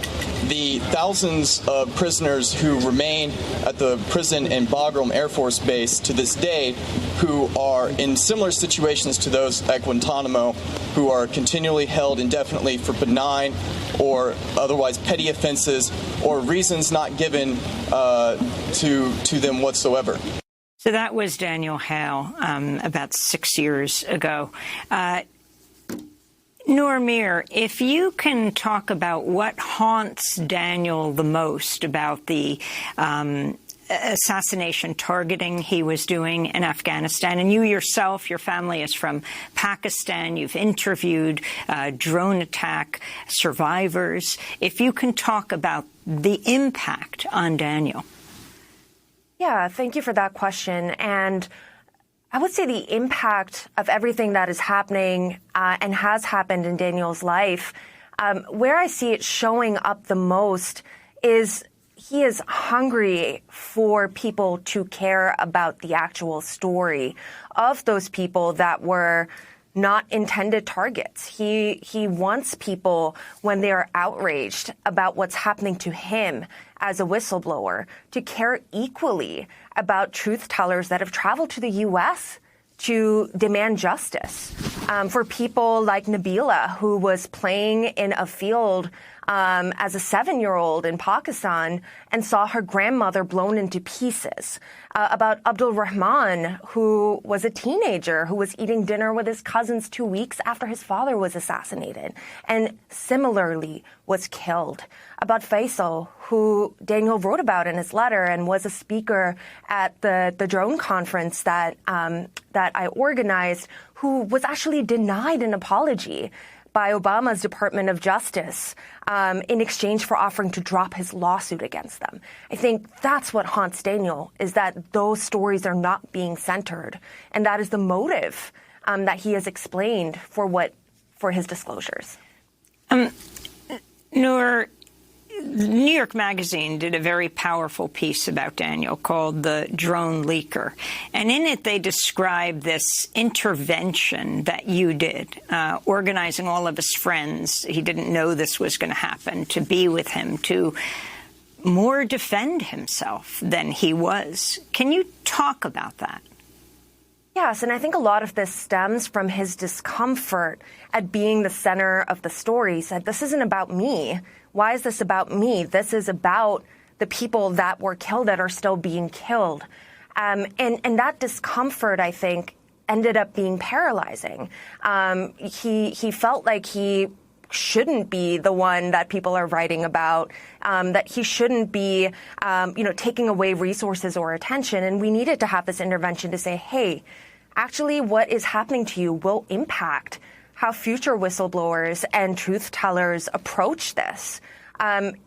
the thousands of prisoners who remain at the prison in Bagram Air Force Base to this day, who are in similar situations to those at Guantanamo, who are continually held indefinitely for benign or otherwise petty offenses or reasons not given to them whatsoever. So that was Daniel Hale about 6 years ago. Noor Mir, if you can talk about what haunts Daniel the most about the assassination targeting he was doing in Afghanistan, and you yourself, your family is from Pakistan, you've interviewed drone attack survivors. If you can talk about the impact on Daniel. Yeah, thank you for that question. And I would say the impact of everything that is happening and has happened in Daniel's life, where I see it showing up the most is he is hungry for people to care about the actual story of those people that were not intended targets. He wants people, when they are outraged about what's happening to him as a whistleblower, to care equally about truth tellers that have traveled to the U.S. to demand justice. For people like Nabila, who was playing in a field as a 7-year-old in Pakistan and saw her grandmother blown into pieces. About Abdul Rahman, who was a teenager who was eating dinner with his cousins 2 weeks after his father was assassinated and similarly was killed. About Faisal, who Daniel wrote about in his letter and was a speaker at the drone conference that I organized, who was actually denied an apology by Obama's Department of Justice in exchange for offering to drop his lawsuit against them. I think that's what haunts Daniel, is that those stories are not being centered. And that is the motive that he has explained for his disclosures. Noor, New York Magazine did a very powerful piece about Daniel called The Drone Leaker. And in it, they describe this intervention that you did, organizing all of his friends. He didn't know this was going to happen, to be with him, to more defend himself than he was. Can you talk about that? Yes, and I think a lot of this stems from his discomfort at being the center of the story. He said, this isn't about me. Why is this about me? This is about the people that were killed that are still being killed. And that discomfort, I think, ended up being paralyzing. He felt like he shouldn't be the one that people are writing about, that he shouldn't be, taking away resources or attention. And we needed to have this intervention to say, hey, actually what is happening to you will impact how future whistleblowers and truth tellers approach this.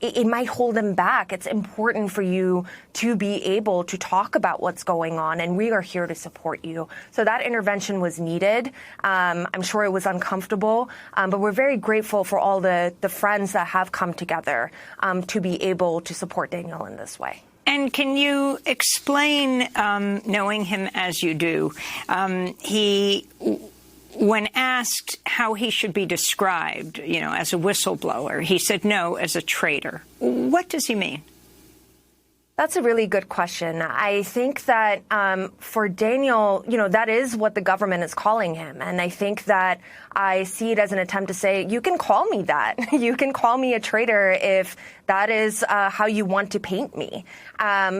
It might hold them back. It's important for you to be able to talk about what's going on, and we are here to support you. So that intervention was needed. I'm sure it was uncomfortable, but we're very grateful for all the friends that have come together to be able to support Daniel in this way. And can you explain, knowing him as you do, when asked how he should be described, as a whistleblower, he said no, as a traitor. What does he mean? That's a really good question. I think that for Daniel, that is what the government is calling him. And I think that I see it as an attempt to say, you can call me that. You can call me a traitor if that is how you want to paint me.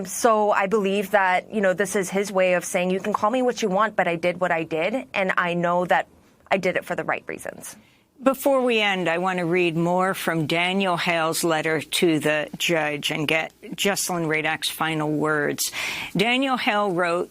So I believe that, this is his way of saying, you can call me what you want, but I did what I did. And I know that I did it for the right reasons. Before we end, I want to read more from Daniel Hale's letter to the judge and get Jesselyn Radak's final words. Daniel Hale wrote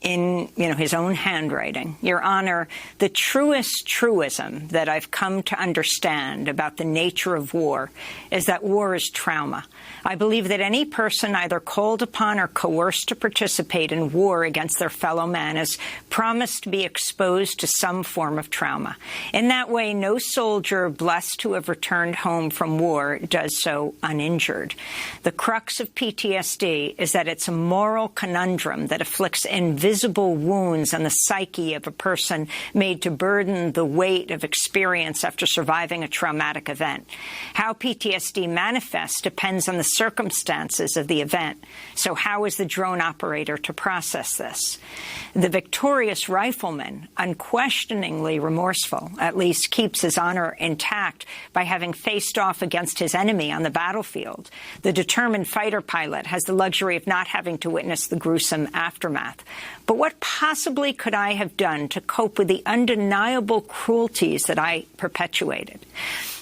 in his own handwriting, Your Honor, the truest truism that I've come to understand about the nature of war is that war is trauma. I believe that any person either called upon or coerced to participate in war against their fellow man is promised to be exposed to some form of trauma. In that way, no soldier blessed to have returned home from war does so uninjured. The crux of PTSD is that it's a moral conundrum that afflicts invisible wounds on the psyche of a person made to burden the weight of experience after surviving a traumatic event. How PTSD manifests depends on the circumstances of the event. So how is the drone operator to process this? The victorious rifleman, unquestioningly remorseful, at least keeps his honor intact by having faced off against his enemy on the battlefield. The determined fighter pilot has the luxury of not having to witness the gruesome aftermath. But what possibly could I have done to cope with the undeniable cruelties that I perpetuated?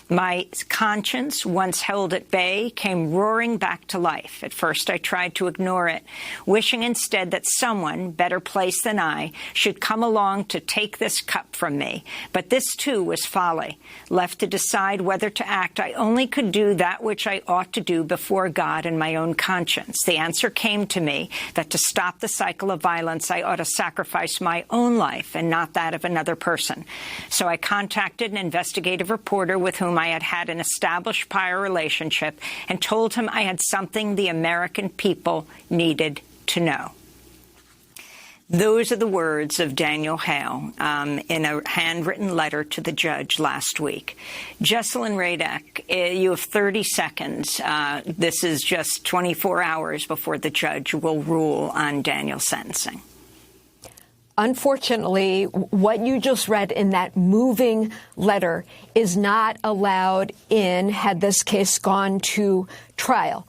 My conscience, once held at bay, came roaring back to life. At first, I tried to ignore it, wishing instead that someone, better placed than I, should come along to take this cup from me. But this, too, was folly. Left to decide whether to act, I only could do that which I ought to do before God and my own conscience. The answer came to me that to stop the cycle of violence, I ought to sacrifice my own life and not that of another person. So I contacted an investigative reporter with whom I had had an established prior relationship and told him I had something the American people needed to know. Those are the words of Daniel Hale in a handwritten letter to the judge last week. Jesselyn Radak, you have 30 seconds. This is just 24 hours before the judge will rule on Daniel's sentencing. unfortunately, what you just read in that moving letter is not allowed in had this case gone to trial.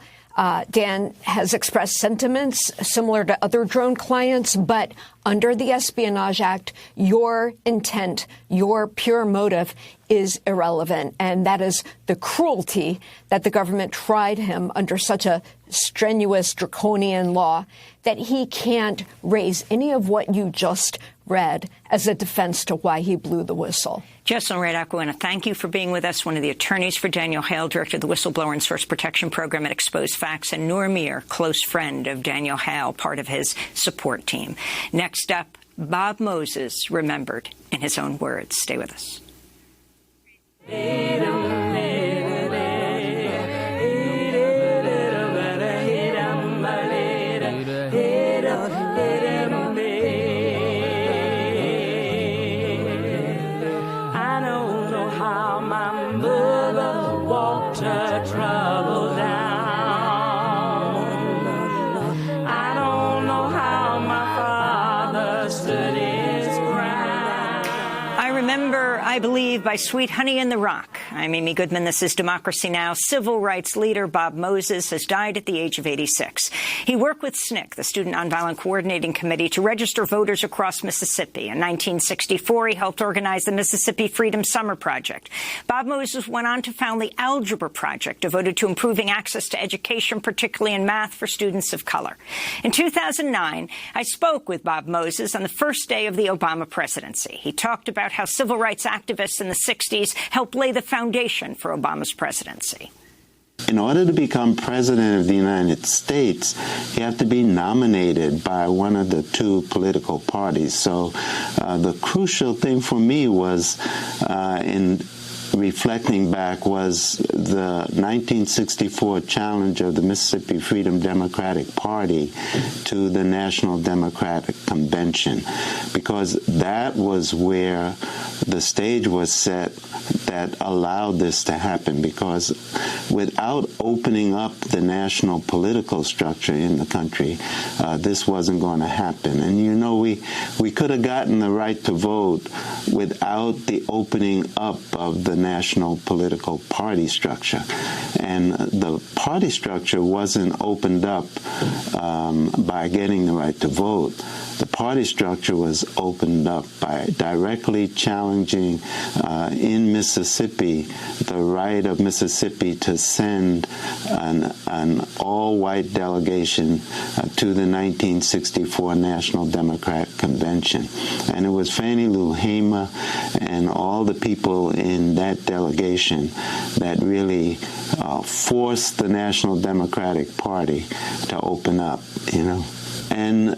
Dan has expressed sentiments similar to other drone clients, but under the Espionage Act, your intent, your pure motive is irrelevant. And that is the cruelty that the government tried him under such a strenuous, draconian law that he can't raise any of what you just read as a defense to why he blew the whistle. Jessalyn Radack, I want to thank you for being with us, one of the attorneys for Daniel Hale, director of the Whistleblower and Source Protection Program at Exposed Facts, and Noor Mir, close friend of Daniel Hale, part of his support team. Next up, Bob Moses, remembered in his own words. Stay with us. I Believe by Sweet Honey in the Rock. I'm Amy Goodman. This is Democracy Now! Civil rights leader Bob Moses has died at the age of 86. He worked with SNCC, the Student Nonviolent Coordinating Committee, to register voters across Mississippi. In 1964, he helped organize the Mississippi Freedom Summer Project. Bob Moses went on to found the Algebra Project, devoted to improving access to education, particularly in math, for students of color. In 2009, I spoke with Bob Moses on the first day of the Obama presidency. He talked about how civil rights activists in the 60s helped lay the foundation for Obama's presidency. In order to become president of the United States, you have to be nominated by one of the two political parties. So the crucial thing for me was, in reflecting back, was the 1964 challenge of the Mississippi Freedom Democratic Party to the National Democratic Convention, because that was where the stage was set that allowed this to happen, because without opening up the national political structure in the country, this wasn't going to happen. And you know, we could have gotten the right to vote without the opening up of the national political party structure. And the party structure wasn't opened up by getting the right to vote. The party structure was opened up by directly challenging in Mississippi the right of Mississippi to send an all-white delegation to the 1964 National Democratic Convention. And it was Fannie Lou Hamer and all the people in that delegation that really forced the National Democratic Party to open up, you know. And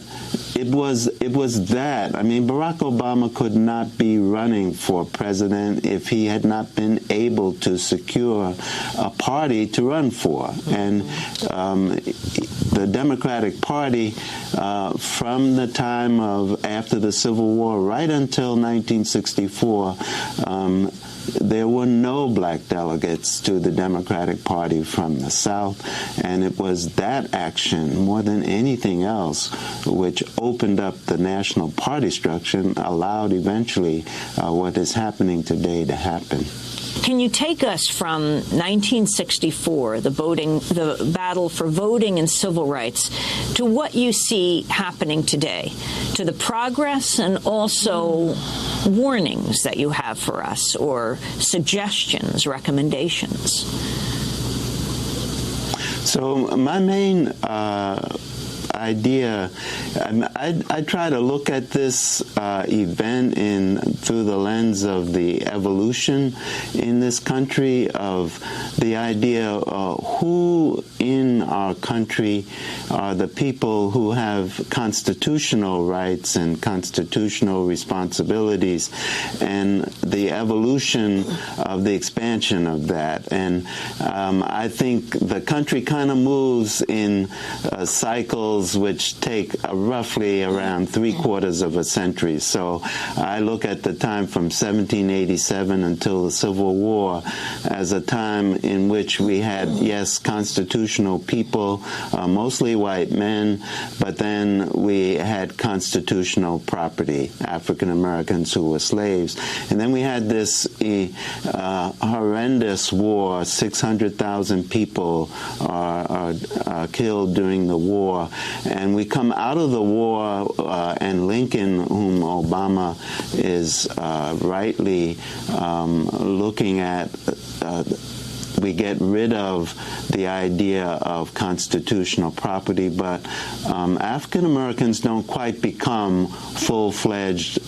it was that. I mean, Barack Obama could not be running for president if he had not been able to secure a party to run for. And the Democratic Party, from the time of after the Civil War right until 1964, there were no black delegates to the Democratic Party from the South, and it was that action, more than anything else, which opened up the national party structure and allowed eventually what is happening today to happen. Can you take us from 1964, the battle for voting and civil rights, to what you see happening today, to the progress and also warnings that you have for us, or suggestions, recommendations? So my main idea, I try to look at this event through the lens of the evolution in this country, of the idea who in our country are the people who have constitutional rights and constitutional responsibilities, and the evolution of the expansion of that. And I think the country kind of moves in cycles which take roughly around 3/4 of a century. So I look at the time from 1787 until the Civil War as a time in which we had, yes, constitutional constitutional people, mostly white men, but then we had constitutional property, African Americans who were slaves. And then we had this horrendous war. 600,000 people are killed during the war. And we come out of the war, and Lincoln, whom Obama is rightly looking at, we get rid of the idea of constitutional property, but African Americans don't quite become full-fledged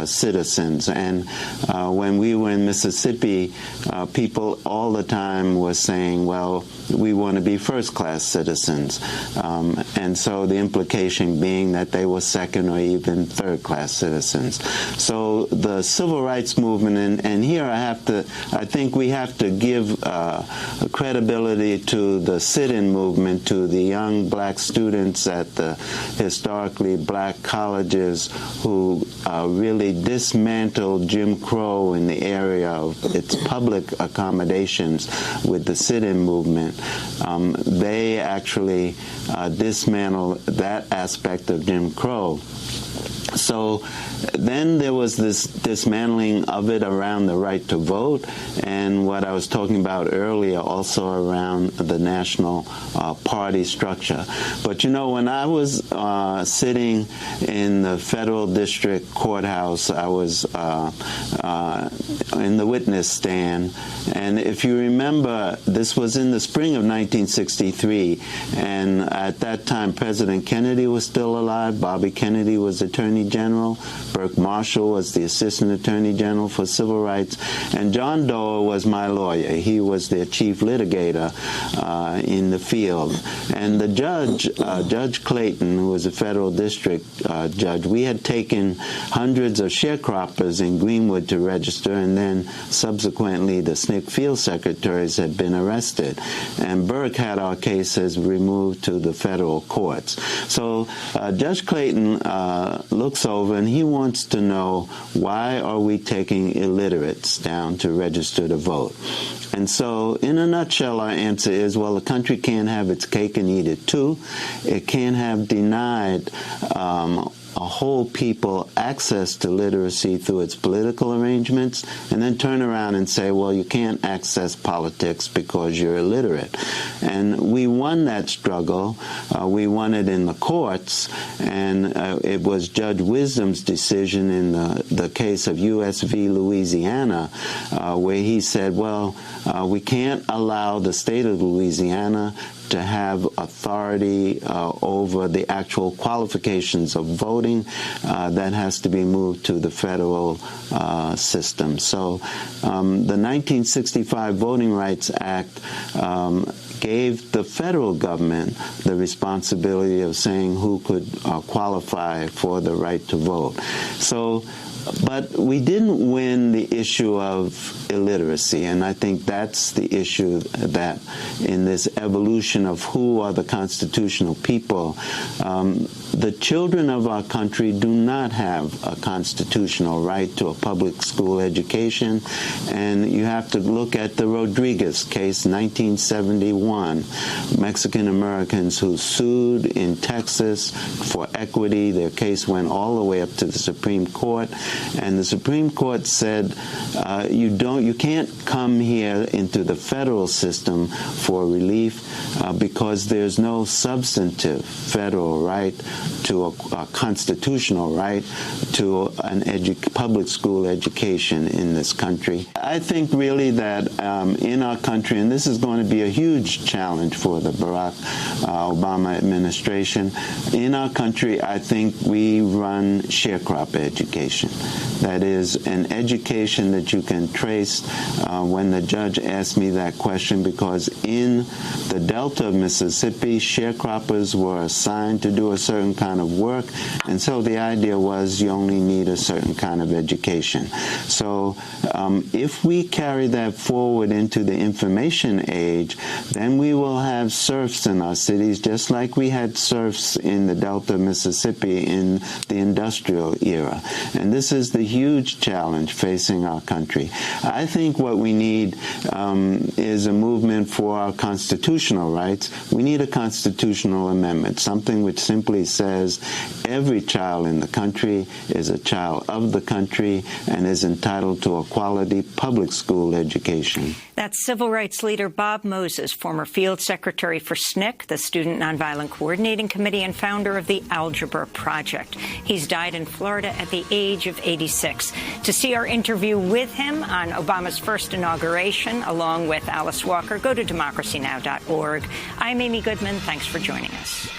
citizens. And when we were in Mississippi, people all the time were saying, well, we want to be first-class citizens. And so the implication being that they were second or even third-class citizens. So the civil rights movement, and here I think we have to give credibility to the sit-in movement, to the young black students at the historically black colleges who really dismantled Jim Crow in the area of its public accommodations with the sit-in movement. They actually dismantled that aspect of Jim Crow. So then there was this dismantling of it around the right to vote, and what I was talking about earlier also around the national party structure. But you know, when I was sitting in the federal district courthouse, I was in the witness stand, and if you remember, this was in the spring of 1963, and at that time President Kennedy was still alive. Bobby Kennedy was Attorney General. Burke Marshall was the Assistant Attorney General for Civil Rights, and John Doe was my lawyer. He was their chief litigator in the field. And the judge, Judge Clayton, who was a federal district judge, we had taken hundreds of sharecroppers in Greenwood to register, and then subsequently the SNCC field secretaries had been arrested. And Burke had our cases removed to the federal courts. So Judge Clayton looks over and he wants to know, why are we taking illiterates down to register to vote? And so in a nutshell, our answer is, well, the country can't have its cake and eat it too. It can't have denied a whole people access to literacy through its political arrangements, and then turn around and say, well, you can't access politics because you're illiterate. And we won that struggle. We won it in the courts, and it was Judge Wisdom's decision in the case of U.S. v. Louisiana, where he said, well, we can't allow the state of Louisiana to have authority over the actual qualifications of voting. That has to be moved to the federal system. So the 1965 Voting Rights Act gave the federal government the responsibility of saying who could qualify for the right to vote. But we didn't win the issue of illiteracy, and I think that's the issue that in this evolution of who are the constitutional people, the children of our country do not have a constitutional right to a public school education, and you have to look at the Rodriguez case, 1971, Mexican Americans who sued in Texas for equity. Their case went all the way up to the Supreme Court. And the Supreme Court said, you can't come here into the federal system for relief because there's no substantive federal right to a constitutional right to an public school education in this country. I think really that in our country, and this is going to be a huge challenge for the Barack Obama administration, in our country, I think we run sharecropper education. That is an education that you can trace. When the judge asked me that question, because in the Delta of Mississippi, sharecroppers were assigned to do a certain kind of work, and so the idea was you only need a certain kind of education. So if we carry that forward into the information age, then we will have serfs in our cities, just like we had serfs in the Delta of Mississippi in the industrial era. And this is the huge challenge facing our country. I think what we need is a movement for our constitutional rights. We need a constitutional amendment, something which simply says every child in the country is a child of the country and is entitled to a quality public school education. That's civil rights leader Bob Moses, former field secretary for SNCC, the Student Nonviolent Coordinating Committee, and founder of the Algebra Project. He's died in Florida at the age of 86. To see our interview with him on Obama's first inauguration, along with Alice Walker, go to democracynow.org. I'm Amy Goodman. Thanks for joining us.